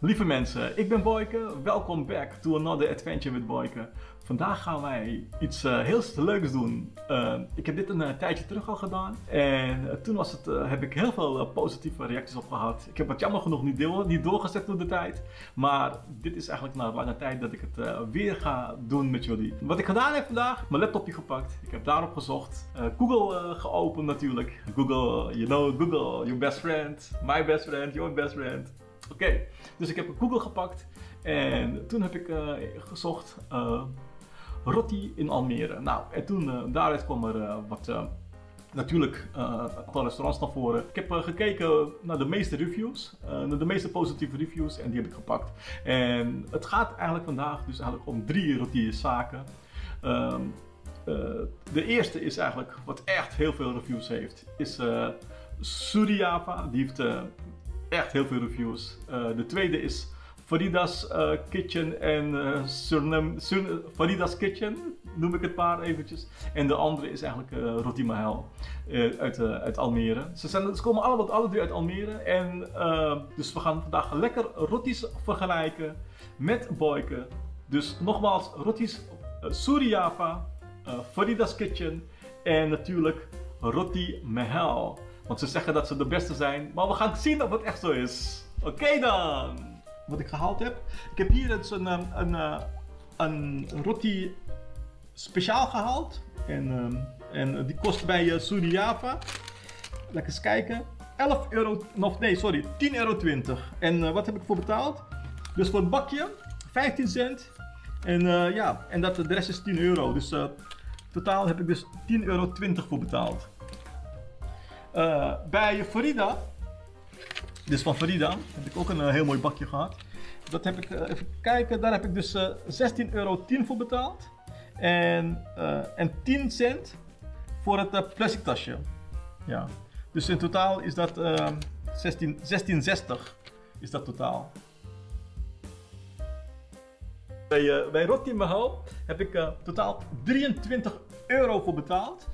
Lieve mensen, ik ben Boyke. Welkom back to another adventure with Boyke. Vandaag gaan wij iets heel leuks doen. Ik heb dit een tijdje terug al gedaan. En toen heb ik heel veel positieve reacties op gehad. Ik heb het jammer genoeg niet doorgezet door de tijd. Maar dit is eigenlijk na een lange tijd dat ik het weer ga doen met jullie. Wat ik gedaan heb vandaag, mijn laptopje gepakt. Ik heb daarop gezocht. Google geopend natuurlijk. Google, you know Google, your best friend. My best friend, your best friend. Oké, dus ik heb Google gepakt en toen heb ik gezocht Rotti in Almere. Nou, en toen daaruit kwam er natuurlijk aantal restaurants naar voren. Ik heb gekeken naar de meeste reviews, naar de meeste positieve reviews en die heb ik gepakt. En het gaat eigenlijk vandaag dus eigenlijk om 3 Rotti-zaken. De eerste is eigenlijk, wat echt heel veel reviews heeft, is Suriava. Die heeft echt heel veel reviews. De tweede is Farida's Kitchen en Farida's Kitchen, noem ik het maar eventjes. En de andere is eigenlijk Rotti Mahal uit Almere. Ze komen alle 3 uit Almere. En dus we gaan vandaag lekker Rotti's vergelijken met Boyke. Dus nogmaals, Rotti's Suriava, Farida's Kitchen en natuurlijk Rotti Mahal. Want ze zeggen dat ze de beste zijn, maar we gaan zien of het echt zo is. Oké dan! Wat ik gehaald heb. Ik heb hier dus een Rotti speciaal gehaald. En die kost bij Suriava, laat eens kijken, 11 euro, nee sorry, 10,20 euro. En wat heb ik voor betaald? Dus voor het bakje 15 cent. En ja, en de rest is 10 euro. Dus totaal heb ik dus 10,20 euro voor betaald. Bij Farida, dus van Farida, heb ik ook een heel mooi bakje gehad. Dat heb ik, even kijken, daar heb ik dus 16,10 euro voor betaald. En 10 cent voor het plastic tasje. Ja. Dus in totaal is dat 16,60 is dat totaal. Bij Rotti Mahal heb ik totaal 23 euro voor betaald.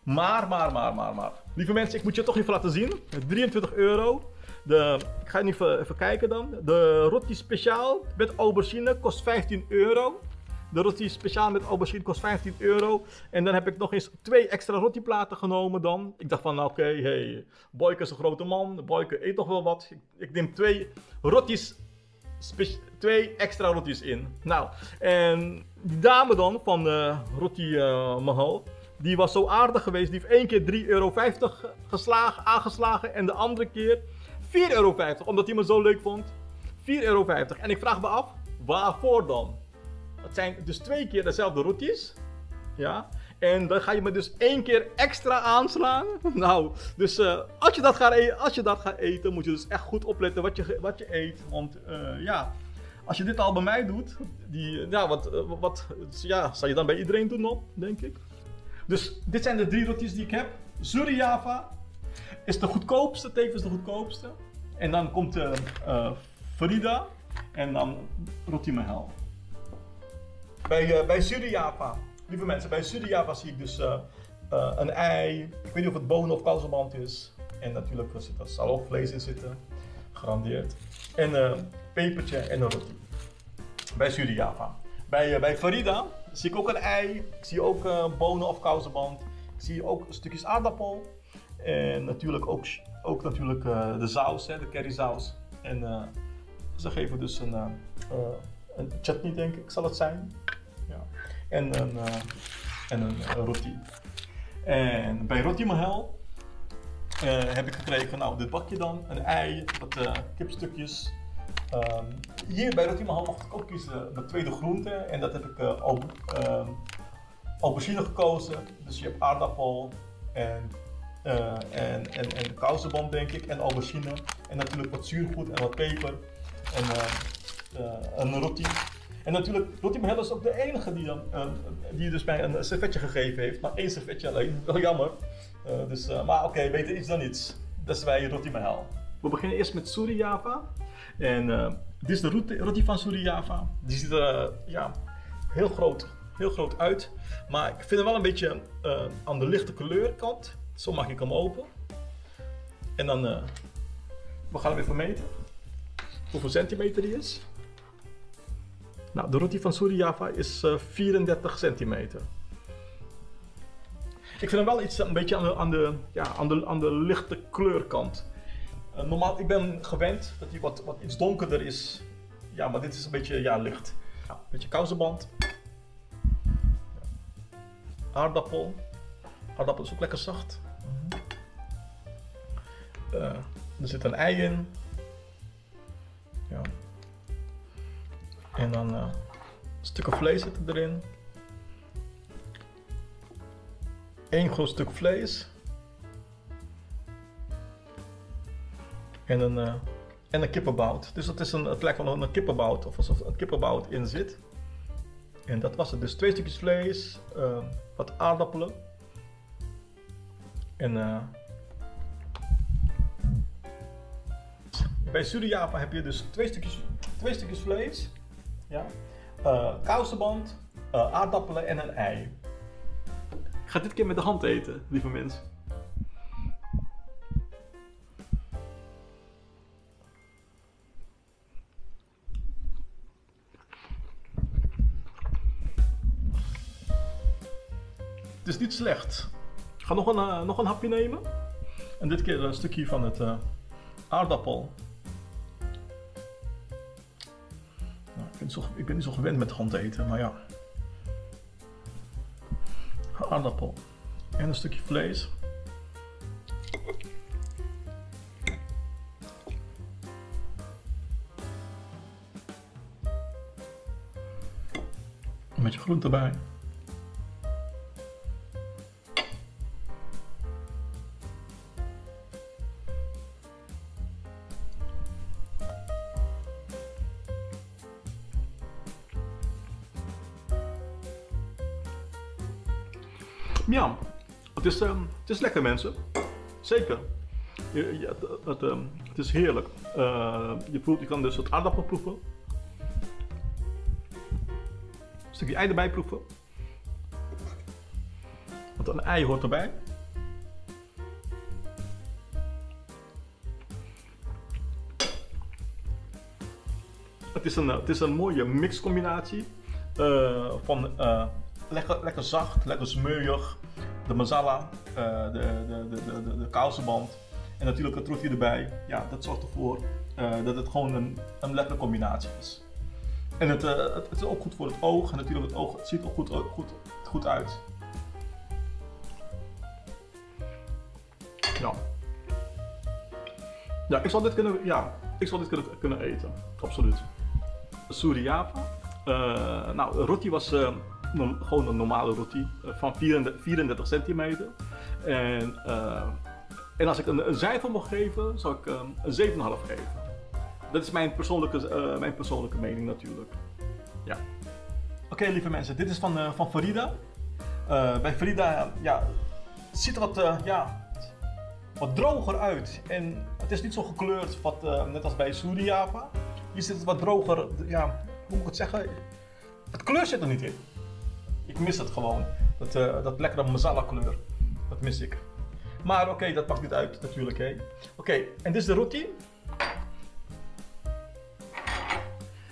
Maar. Lieve mensen, ik moet je toch even laten zien. 23 euro. Ik ga even kijken dan. De Rotti speciaal met aubergine kost 15 euro. De Rotti speciaal met aubergine kost 15 euro. En dan heb ik nog eens 2 extra Rotti platen genomen dan. Ik dacht van oké, hey, Boyke is een grote man. Boyke eet toch wel wat. Ik neem 2 Rotti's. 2 extra Rotti's in. Nou, en die dame dan van Rotti Mahal. Die was zo aardig geweest, die heeft 1 keer 3,50 euro aangeslagen en de andere keer 4,50 euro, omdat hij me zo leuk vond. 4,50 euro. En ik vraag me af, waarvoor dan? Het zijn dus 2 keer dezelfde Rotti's. Ja. En dan ga je me dus 1 keer extra aanslaan. Nou, dus als je dat gaat eten, moet je dus echt goed opletten wat je eet. Want ja, als je dit al bij mij doet, zal je dan bij iedereen doen op, denk ik. Dus dit zijn de 3 Rotti's die ik heb. Suriava is de goedkoopste, tevens de goedkoopste. En dan komt Farida en dan Rotti Mahal. Bij Suriava, lieve mensen, bij Suriava zie ik dus een ei. Ik weet niet of het bonen of kalzeband is. En natuurlijk zit er salopvlees in zitten, gegarandeerd. En een pepertje en een Rotti. Bij Suriava. Bij Farida zie ik ook een ei, ik zie ook bonen of kousenband, ik zie ook stukjes aardappel en natuurlijk ook natuurlijk de saus, de currysaus. En ze geven dus een chutney, denk ik, zal het zijn. Ja. En een Rotti. En bij Rotti Mahal heb ik gekregen, nou, dit bakje dan, een ei, wat kipstukjes. Hier bij Rotti Mahal mocht ik ook kiezen met tweede groente en dat heb ik aubergine gekozen. Dus je hebt aardappel en kousenband, denk ik, en aubergine en natuurlijk wat zuurgoed en wat peper en een Rotti. En natuurlijk, Rotti Mahal is ook de enige die dus mij een servetje gegeven heeft, maar 1 servetje alleen, wel jammer. Maar oké, beter iets dan niets. Dat is bij Rotti Mahal. We beginnen eerst met Suriava. En dit is de Rotti van Suriava. Die ziet er heel groot uit. Maar ik vind hem wel een beetje aan de lichte kleurkant. Zo maak ik hem open. En dan, we gaan hem even meten. hoeveel centimeter die is. Nou, de roti van Suriafa is 34 centimeter. Ik vind hem wel iets een beetje aan de lichte kleurkant. Normaal, ik ben gewend dat hij wat iets donkerder is. Ja, maar dit is een beetje licht. Ja, een beetje kousenband. Aardappel. Aardappel is ook lekker zacht. Er zit een ei in. Ja. En dan stukken vlees zitten erin. 1 groot stuk vlees. En een kippenbout. Dus het lijkt wel een kippenbout, of alsof er kippenbout in zit. En dat was het. Dus 2 stukjes vlees, wat aardappelen. En bij Suriafa heb je dus 2 stukjes vlees, ja, kousenband, aardappelen en een ei. Ik ga dit keer met de hand eten, lieve mensen. Het is niet slecht. Ik ga nog een hapje nemen. En dit keer een stukje van het aardappel. Nou, ik ben niet zo gewend met hand eten, maar ja. Aardappel. En een stukje vlees. Een beetje groente erbij. Ja, het is lekker, mensen. Zeker. Het is heerlijk. Je kan dus het aardappel proeven. Een stukje ei erbij proeven. Want een ei hoort erbij. Het is een mooie mixcombinatie van lekker zacht, lekker smeuig, de masala, de kousenband en natuurlijk het roti erbij. Ja, dat zorgt ervoor dat het gewoon een lekkere combinatie is. En het is ook goed voor het oog en natuurlijk het ziet er goed uit. Ja. Ja, ik zal dit kunnen eten, absoluut. Suriafa. Nou, roti was gewoon een normale roti van 34 centimeter. En als ik een cijfer mocht geven, zou ik een 7,5 geven. Dat is mijn persoonlijke mening natuurlijk. Ja. Oké, lieve mensen, dit is van Farida. Bij Farida, ja, het ziet er wat droger uit. En het is niet zo gekleurd, net als bij Suriafa. Hier zit het wat droger, ja, hoe moet ik het zeggen? Het kleur zit er niet in. Ik mis het gewoon. Dat lekkere masala kleur. Dat mis ik. Maar oké, dat maakt niet uit natuurlijk. Oké, en dit is de roti.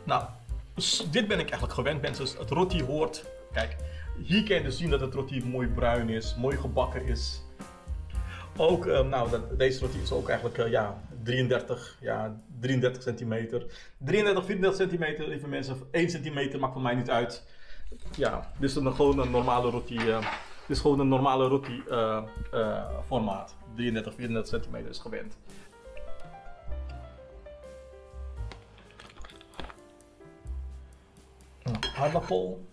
Nou, dus dit ben ik eigenlijk gewend, mensen. Dus het roti hoort. Kijk, hier kan je dus zien dat het roti mooi bruin is, mooi gebakken is. Ook, deze roti is ook eigenlijk 33 centimeter. 34 centimeter, lieve mensen. 1 centimeter maakt voor mij niet uit. Ja, dit is gewoon een normale roti. Dit is gewoon een normale roti formaat. 34 centimeter is gewend. Aardappel.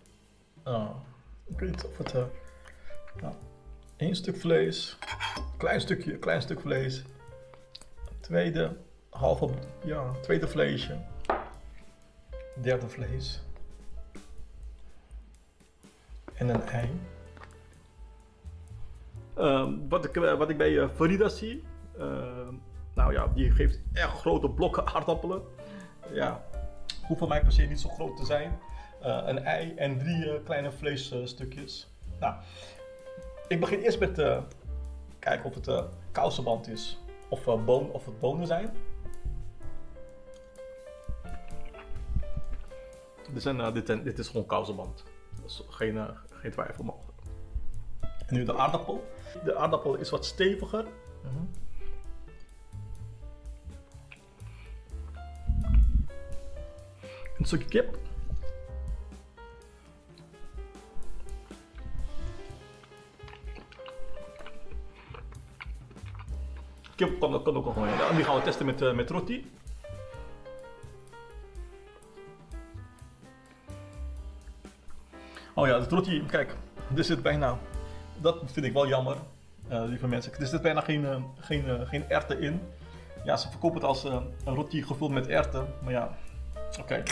Ik weet niet of het... 1 stuk vlees. Klein stuk vlees. Tweede vleesje. Derde vlees. En een ei. Wat ik bij Farida zie, die geeft echt grote blokken aardappelen. Ja, hoeft voor mij per se niet zo groot te zijn. Een ei en 3 kleine vleesstukjes. Nou, ik begin eerst met kijken of het kousenband is of het bonen zijn. Dit is gewoon kousenband. Dus geen twijfel mogelijk. En nu de aardappel. De aardappel is wat steviger. Een stukje kip. Kip kan ook gewoon. Ja, die gaan we testen met roti. Oh ja, het roti, kijk, er zit bijna, dat vind ik wel jammer, lieve mensen, er zit bijna geen erwten in. Ja, ze verkopen het als een roti gevuld met erwten, maar ja, oké.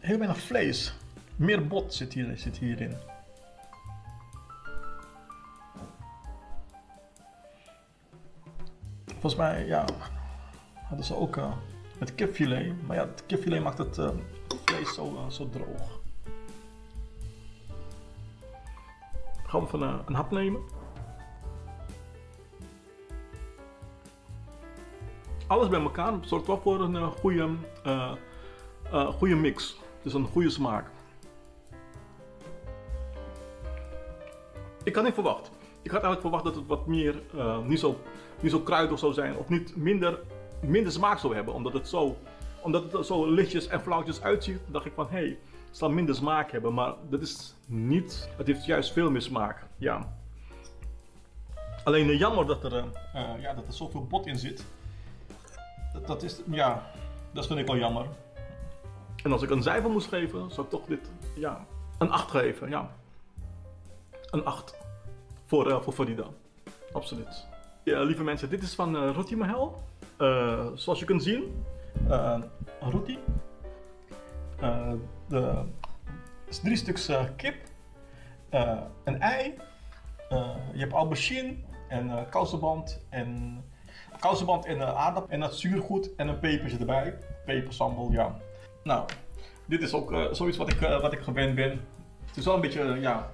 Heel weinig vlees, meer bot zit hierin. Volgens mij, ja, hadden ze ook met kipfilet, maar ja, het kipfilet maakt het vlees zo droog. Gaan we van een hap nemen. Alles bij elkaar zorgt wel voor een goede mix, dus een goede smaak. Ik had niet verwacht. Ik had eigenlijk verwacht dat het wat meer, niet zo kruidig zou zijn of niet minder smaak zou hebben, omdat het er zo lichtjes en flauwtjes uitziet. Dacht ik van, hé, het zal minder smaak hebben, maar dat is niet. Het heeft juist veel meer smaak. Ja. Alleen jammer dat er zoveel bot in zit. Dat vind ik wel jammer. En als ik een cijfer moest geven, zou ik toch dit, ja, een 8 geven. Ja. Een 8 voor Farida. Absoluut. Ja, lieve mensen, dit is van Roti Mahal. Zoals je kunt zien, roti. Is 3 stuks kip, een ei, je hebt aubergine en kousenband en aardappel en dat zuurgoed en een pepertje erbij. Pepersambal, ja. Nou, dit is ook zoiets wat ik gewend ben. Het is wel een beetje, ja,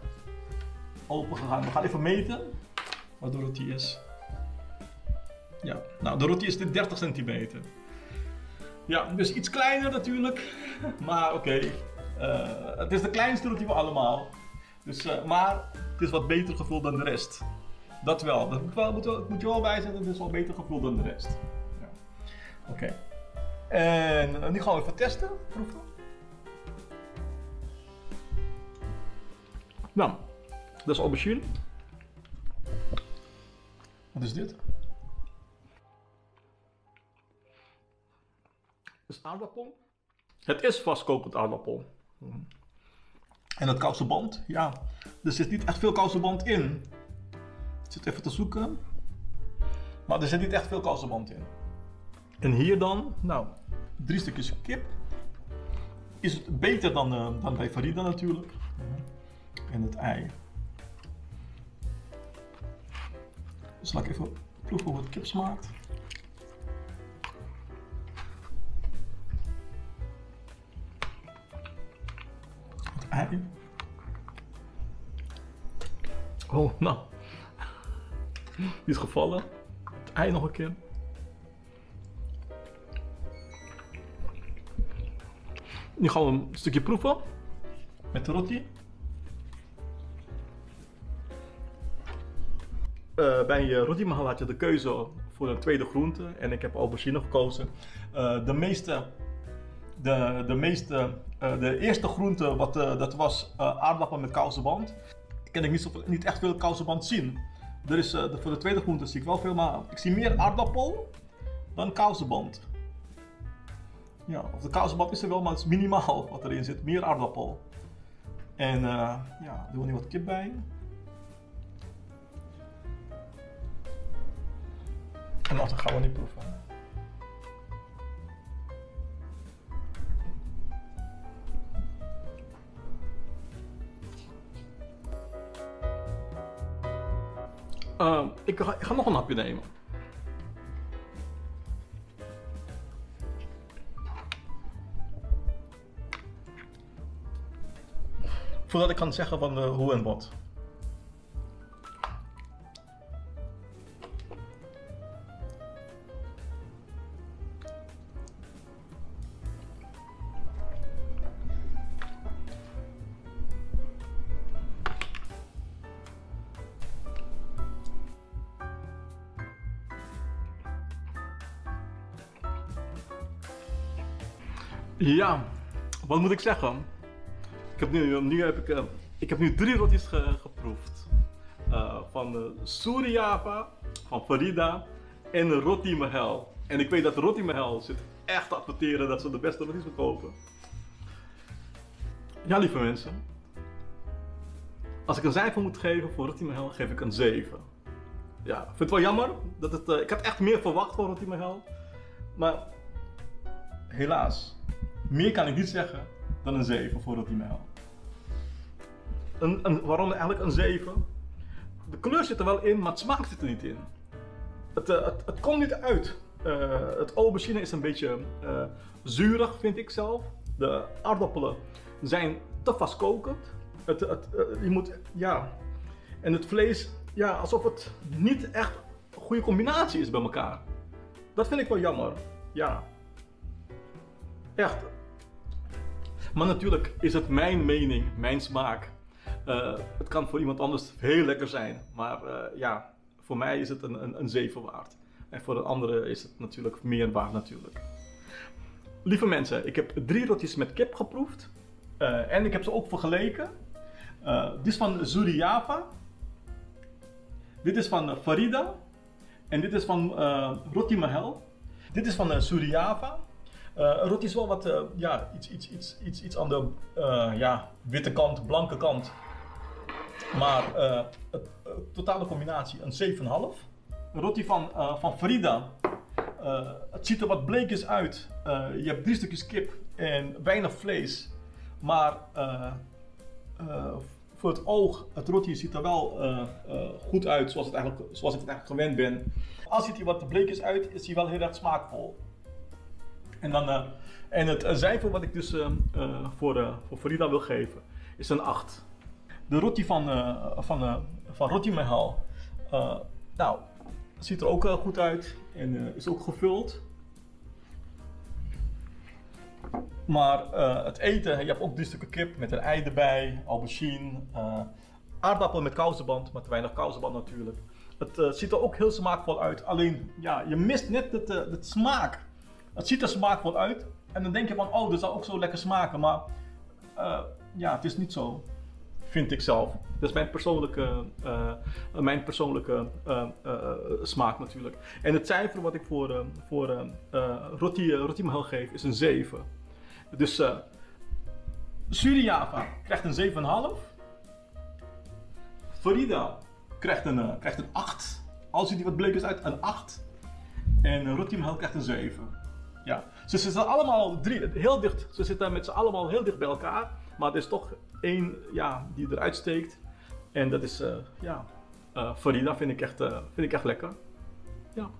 open gegaan. We gaan even meten wat de roti is. Ja, nou, de roti is dit 30 centimeter. Ja, dus iets kleiner natuurlijk, maar oké. Het is de kleinste roti van allemaal. Dus, maar het is wat beter gevuld dan de rest. Dat wel, dat moet je wel bijzetten, het is wel beter gevuld dan de rest. Ja. Oké. En nu gaan we even testen, proeven. Nou, dat is aubergine. Wat is dit? Dat is aardappel. Het is vastkokend aardappel. En het kousenband, ja, er zit niet echt veel kousenband in. Ik zit even te zoeken. Maar er zit niet echt veel kousenband in. En hier dan, nou, 3 stukjes kip. Is het beter dan bij Farida natuurlijk. En het ei. Dus laat ik even proeven hoe het kip smaakt. Het ei. Oh, nou. Die is gevallen. Het ei nog een keer. Nu gaan we een stukje proeven. Met de roti. Bij Roti Mahal had je de keuze voor een tweede groente en ik heb aubergine gekozen. De eerste groente dat was aardappel met kousenband. Kan ik niet echt veel kousenband zien. Er is, voor de tweede groente zie ik wel veel, maar ik zie meer aardappel dan kousenband. Ja, of de kousenband is er wel, maar het is minimaal wat erin zit. Meer aardappel. En ja, doen we nu wat kip bij. En dan gaan we nu proeven. Ik ga nog een hapje nemen. Voordat ik kan zeggen van hoe en wat. Ja, wat moet ik zeggen? Ik heb nu 3 roties geproefd. Van Suri Java, van Farida en Roti Mahal. En ik weet dat Roti Mahal zit echt te adverteren dat ze de beste roties verkopen. Ja, lieve mensen. Als ik een cijfer moet geven voor Roti Mahal, geef ik een 7. Ja, ik vind het wel jammer. Ik had echt meer verwacht van Roti Mahal. Maar helaas, meer kan ik niet zeggen dan een 7 voor Roti Mahal. Waarom eigenlijk een 7? De kleur zit er wel in, maar het smaak zit er niet in. Het komt niet uit. Het aubergine is een beetje zuurig, vind ik zelf. De aardappelen zijn te vastkokend. En het vlees, ja, alsof het niet echt een goede combinatie is bij elkaar. Dat vind ik wel jammer. Ja. Echt. Maar natuurlijk is het mijn mening, mijn smaak. Het kan voor iemand anders heel lekker zijn. Maar ja, voor mij is het een 7 waard. En voor de anderen is het natuurlijk meer waard natuurlijk. Lieve mensen, ik heb 3 rotjes met kip geproefd. En ik heb ze ook vergeleken. Dit is van Suri Java. Dit is van Farida. En dit is van Roti Mahal. Dit is van Suri Java. Roti is wel wat, iets aan de witte kant, blanke kant. Maar totale combinatie een 7,5. Roti van Farida. Het ziet er wat bleekjes uit. Je hebt 3 stukjes kip en weinig vlees. Maar voor het oog, het roti ziet er wel goed uit zoals ik het eigenlijk gewend ben. Als ziet hij wat bleekjes uit, is hij wel heel erg smaakvol. En het cijfer wat ik dus voor Farida wil geven, is een 8. De roti van Roti Mahal, nou, ziet er ook goed uit en is ook gevuld. Maar het eten, je hebt ook 3 stukken kip met een ei erbij, aubergine, aardappel met kousenband, maar te weinig kousenband natuurlijk. Het ziet er ook heel smaakvol uit, alleen ja, je mist net het smaak. Het ziet er smaakvol uit en dan denk je van, oh, dit zal ook zo lekker smaken, maar ja, het is niet zo, vind ik zelf. Dat is mijn persoonlijke smaak natuurlijk. En het cijfer wat ik voor Roti Mahal geef is een 7. Dus Suri Java krijgt een 7,5. Farida krijgt een 8. Al ziet hij wat bleekjes uit, een 8. En Roti Mahal krijgt een 7. Ja. Ze zitten allemaal heel dicht. Ze zitten met z'n allemaal heel dicht bij elkaar. Maar er is toch één die eruit steekt. En dat is Farida vind ik echt lekker. Ja.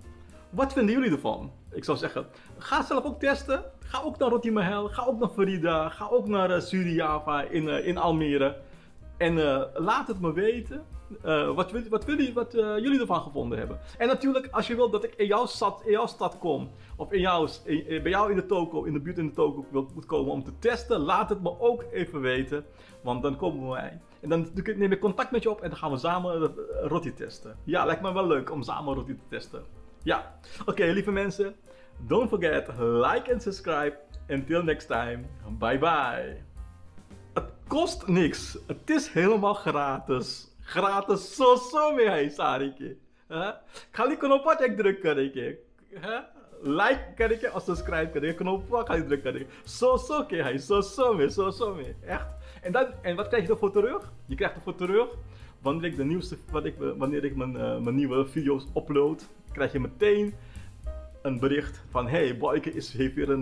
Wat vinden jullie ervan? Ik zou zeggen, ga zelf ook testen. Ga ook naar Roti Mahal, ga ook naar Farida, ga ook naar Suri Java in Almere. En laat het me weten wat jullie ervan gevonden hebben. En natuurlijk, als je wilt dat ik in jouw stad kom, of bij jou in de toko, in de buurt in de toko moet komen om te testen, laat het me ook even weten. Want dan komen wij. En dan neem ik contact met je op en dan gaan we samen roti testen. Ja, lijkt me wel leuk om samen roti te testen. Ja, oké, lieve mensen. Don't forget, like and subscribe. Until next time, bye bye. Het kost niks. Het is helemaal gratis. Gratis, zo mee hij, Sarike. Kali knop wat ik druk kan. Like kan ik of subscribe kan ik. Knop wat kan ik druk kan ik. Zo ke hij, zo mee. Echt. En wat krijg je ervoor terug? Je krijgt ervoor terug wanneer ik mijn nieuwe video's upload, krijg je meteen een bericht van hey, Boyke heeft weer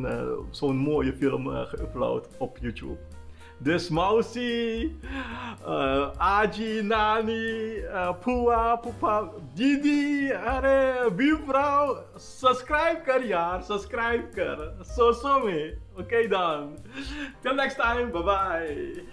zo'n mooie film geüpload op YouTube. Dus Mausi, Aji, Nani, Pua, Pupa, Didi, buurvrouw, subscribe kar yaar, subscribe kar. Zo mee. Oké dan. Till next time, bye bye.